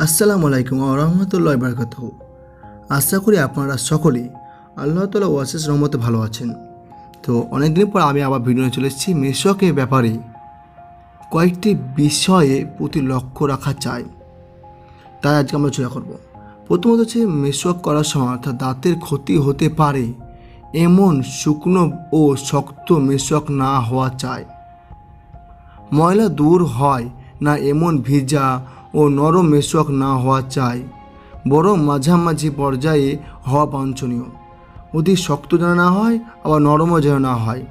আসসালামু আলাইকুম ওয়া রাহমাতুল্লাহি ওয়া বারাকাতুহু। আশা করি আপনারা সকলেই আল্লাহ তাআলা অশেষ রহমতে ভালো আছেন। তো অনেকদিন পর আমি আবার ভিডিও নিয়ে চলে এসেছি মেসওয়াকের ব্যাপারে কয়েকটি বিষয়ে প্রতি লক্ষ্য রাখা চাই, তাই আজকে আমরা চর্চা করব। প্রথমত হচ্ছে মেসওয়াক করার সময় অর্থাৎ দাঁতের ক্ষতি হতে পারে এমন শুকনো ও শক্ত মেসওয়াক না হওয়া চাই। ময়লা দূর হয় না এমন ভিজা ও নরম মেসওয়াক না হওয়া চাই, বরং মাঝামাঝি পর্যায়ে হওয়া বাঞ্ছনীয়। অতি শক্ত যেন না হয়, আবার নরমও যেন না হয়।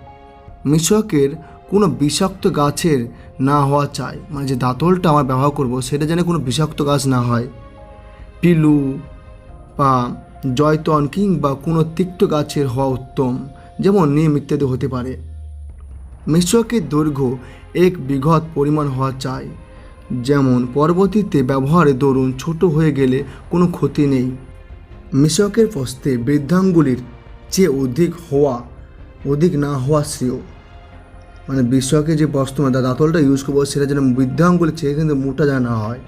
মেসওয়াকের কোনো বিষাক্ত গাছের না হওয়া চাই, মানে যে দাঁতলটা আমার ব্যবহার করব সেটা যেন কোনো বিষাক্ত গাছ না হয়। পিলু বা জয়তন কিংবা কোনো তিক্ত গাছের হওয়া উত্তম, যেমন নিম ইত্যাদি হতে পারে। মেসওয়াকের দৈর্ঘ্য 1 বিঘত পরিমাণ হওয়া চাই, যেমন পরবর্তীতে ব্যবহারে দরুন ছোট হয়ে গেলে কোনো ক্ষতি নেই। মেসওয়াকের প্রস্থে বৃদ্ধাঙ্গুলির চেয়ে অধিক না হওয়া শ্রেয়, মানে মেসওয়াকের যে বস্তু দাঁতলটা ইউজ করবো সেটা যেন বৃদ্ধাঙ্গুলির চেয়ে কিন্তু মোটা যেন না হয়।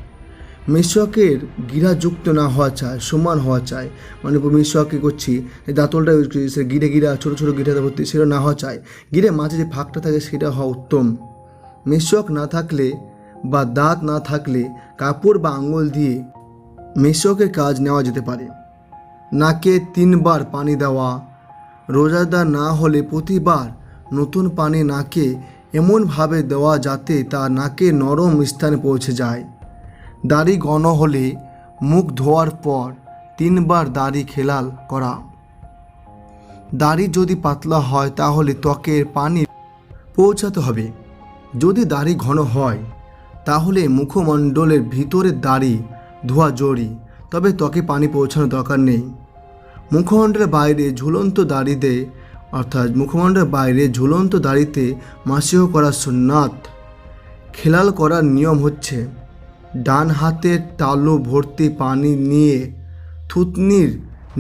মেসওয়াকের গিরাযুক্ত না হওয়া চাই, সমান হওয়া চাই। মানে মেসওয়াক কী করছি, এই দাঁতলটা ইউজ করছি, সে গিরা ছোটো ছোটো গিরাতে ভর্তি, সেটা না হওয়া চাই। গিরে মাঝে যে ফাঁকটা থাকে সেটা হওয়া উত্তম। মেসওয়াক না থাকলে বা দাঁত না থাকলে কাপড় বা আঙুল দিয়ে মেসওয়াকের কাজ নেওয়া যেতে পারে। নাকে 3 বার পানি দেওয়া। রোজাদার না হলে প্রতিবার নতুন পানি নাকে এমনভাবে দেওয়া যাতে তা নাকে নরম স্থানে পৌঁছে যায়। দাড়ি ঘন হলে মুখ ধোয়ার পর 3 বার দাড়ি খেলাল করা। দাড়ি যদি পাতলা হয় তাহলে ত্বকের পানি পৌঁছাতে হবে। যদি দাড়ি ঘন হয় তাহলে মুখমণ্ডলের ভিতরের দাড়ি ধোয়া জরুরি, তবে ত্বকে পানি পৌঁছানোর দরকার নেই। মুখমণ্ডলের বাইরে ঝুলন্ত দাড়িতে মাসিহ করা সুন্নাত। খেলাল করার নিয়ম হচ্ছে ডান হাতের তালু ভর্তি পানি নিয়ে থুতনির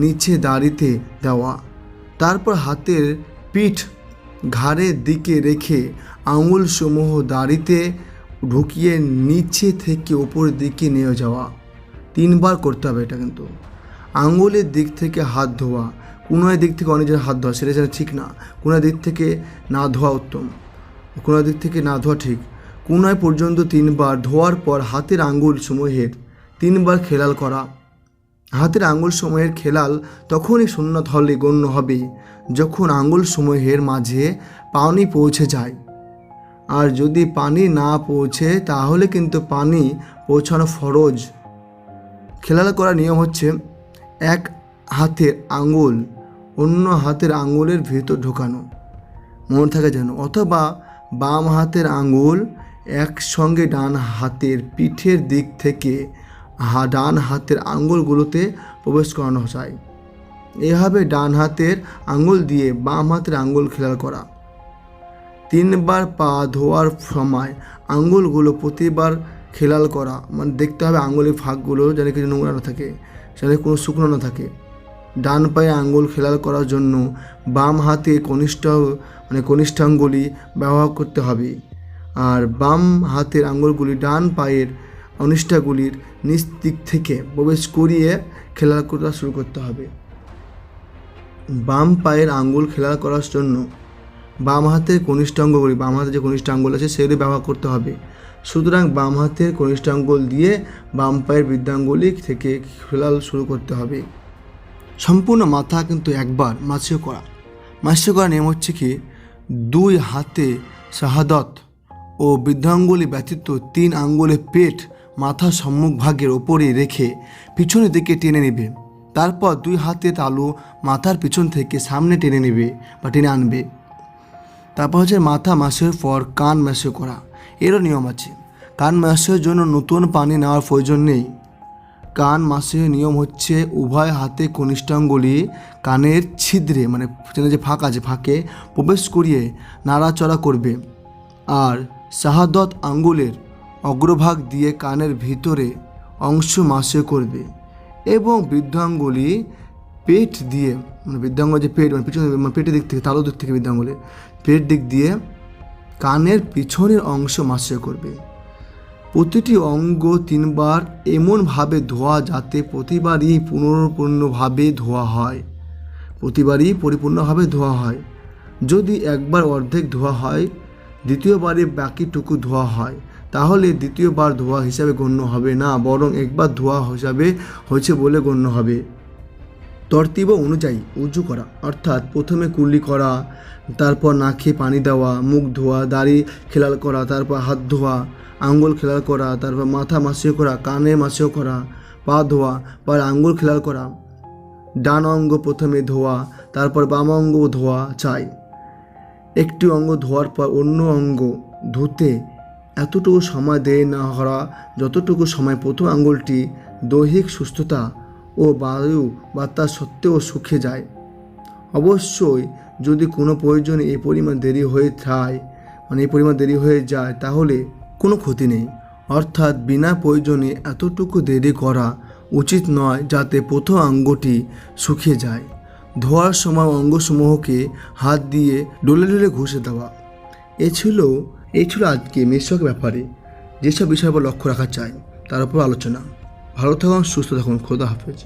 নিচে দাড়িতে দেওয়া, তারপর হাতের পিঠ ঘাড়ের দিকে রেখে আঙুলসমূহ দাড়িতে ঢুকিয়ে নিচে থেকে উপরের দিকে নিয়ে যাওয়া। 3 বার করতে হবে এটা। কিন্তু আঙুলের দিক থেকে হাত ধোয়া, কোনোর দিক থেকে অনেকজনের হাত ধোয়া সেটা যেন ঠিক না। কোনোর দিক থেকে না ধোয়া উত্তম, কোনোর দিক থেকে না ধোয়া ঠিক। কোনায় পর্যন্ত 3 বার ধোয়ার পর হাতের আঙুল সমূহের 3 বার খেলাল করা। হাতের আঙুল সমূহের খেলাল তখনই সুন্নাত হলে গণ্য হবে যখন আঙুল সমূহের মাঝে পানি পৌঁছে যায়। আর যদি পানি না পৌঁছে তাহলে কিন্তু পানি পৌঁছানো ফরজ। খেলাল করার নিয়ম হচ্ছে এক হাতের আঙুল অন্য হাতের আঙুলের ভিতর ঢোকানো, মনে থাকে যেন, অথবা বাম হাতের আঙুল একসঙ্গে ডান হাতের পিঠের দিক থেকে ডান হাতের আঙুলগুলোতে প্রবেশ করানো যায়। এভাবে ডান হাতের আঙুল দিয়ে বাম হাতের আঙুল খেলাল করা। 3 বার পা ধোয়ার সময় আঙুলগুলো প্রতিবার খেলাল করা, মানে দেখতে হবে আঙুলের ফাঁকগুলো যেন কিছু নোংরা না থাকে, সেখানে কোনো শুকনো না থাকে। ডান পায়ে আঙুল খেলাল করার জন্য বাম হাতে কনিষ্ঠাঙ্গুলি ব্যবহার করতে হবে, আর বাম হাতের আঙুলগুলি ডান পায়ের অনিষ্ঠাগুলির নিচ দিক থেকে প্রবেশ করিয়ে খেলাল করা শুরু করতে হবে। বাম পায়ের আঙুল খেলাল করার জন্য বাম হাতের কনিষ্ঠাঙ্গগুলি, বাম হাতে যে কনিষ্ঠাঙ্গুল আছে সেগুলি ব্যবহার করতে হবে। সুতরাং বাম হাতের কনিষ্ঠাঙ্গুল দিয়ে বাম পায়ের বৃদ্ধাঙ্গুলি থেকে খেলাল শুরু করতে হবে। সম্পূর্ণ মাথা কিন্তু একবার মাসিহ করার নিয়ম হচ্ছে কি, 2 হাতে শাহাদত ও বৃদ্ধাঙ্গুলি ব্যতীত 3 আঙ্গুলে পেট মাথার সম্মুখভাগের ওপরে রেখে পিছনের দিকে টেনে নেবে। তারপর 2 হাতে তালু মাথার পিছন থেকে সামনে টেনে নেবে বা টেনে আনবে। তারপর হচ্ছে মাথা মাসিহের পর কান মাসিহ করা। এরও নিয়ম আছে। কান মাসিহের জন্য নতুন পানি নেওয়ার প্রয়োজন নেই। কান মাসিহের নিয়ম হচ্ছে উভয় হাতে কনিষ্ঠাঙ্গুলি কানের ছিদ্রে, মানে যে ফাঁক আছে ফাঁকে প্রবেশ করিয়ে নাড়াচড়া করবে, আর শাহাদত আঙ্গুলের অগ্রভাগ দিয়ে কানের ভিতরে অংশ মাসিহ করবে এবং বৃদ্ধাঙ্গুলি পেট দিয়ে, মানে বৃদ্ধাঙ্গুল যে পেট, মানে পিছনে, মানে পেটের দিক থেকে, তালু দিক থেকে বৃদ্ধাঙ্গুলের পেট দিক দিয়ে কানের পিছনের অংশ মাসিহ করবে। প্রতিটি অঙ্গ 3 বার এমনভাবে ধোয়া যাতে প্রতিবারই পুনর্পূর্ণভাবে ধোয়া হয়। প্রতিবারই পরিপূর্ণভাবে ধোয়া হয়। যদি একবার অর্ধেক ধোয়া হয়, দ্বিতীয়বারে বাকিটুকু ধোয়া হয়, তাহলে দ্বিতীয়বার ধোয়া হিসাবে গণ্য হবে না, বরং একবার ধোয়া হিসাবে হয়েছে বলে গণ্য হবে। তরতিব অনুযায়ী উজু করা, অর্থাৎ প্রথমে কুল্লি করা, তারপর নাকে পানি দেওয়া, মুখ ধোয়া, দাড়ি খেলাল করা, তারপর হাত ধোয়া, আঙ্গুল খেলাল করা, তারপর মাথা মাসিও করা, কানে মাসিও করা, পা ধোয়া, পায়ের আঙ্গুল খেলাল করা। ডান অঙ্গ প্রথমে ধোয়া, তারপর বাম অঙ্গ ধোয়া চাই। একটি অঙ্গ ধোয়ার পর অন্য অঙ্গ ধুতে এতটুকু সময় দেরি না করা যতটুকু সময় প্রথম আঙ্গুলটি দৈহিক সুস্থতা ও বায়ু বাতাস সত্ত্বেও শুকিয়ে যায়। অবশ্যই যদি কোনো প্রয়োজনে এই পরিমাণ দেরি হয়ে যায় তাহলে কোনো ক্ষতি নেই, অর্থাৎ বিনা প্রয়োজনে এতটুকু দেরি করা উচিত নয় যাতে প্রথম অঙ্গটি শুকিয়ে যায়। ধোয়ার সময় অঙ্গসমূহকে হাত দিয়ে ডলে ডলে ঘষে দেওয়া। এই ছিল আজকে মেসওয়াকের ব্যাপারে যেসব বিষয়ের উপর লক্ষ্য রাখা চাই তার উপর আলোচনা। ভালো থাকুন, সুস্থ থাকুন, খোদা হাফেজ।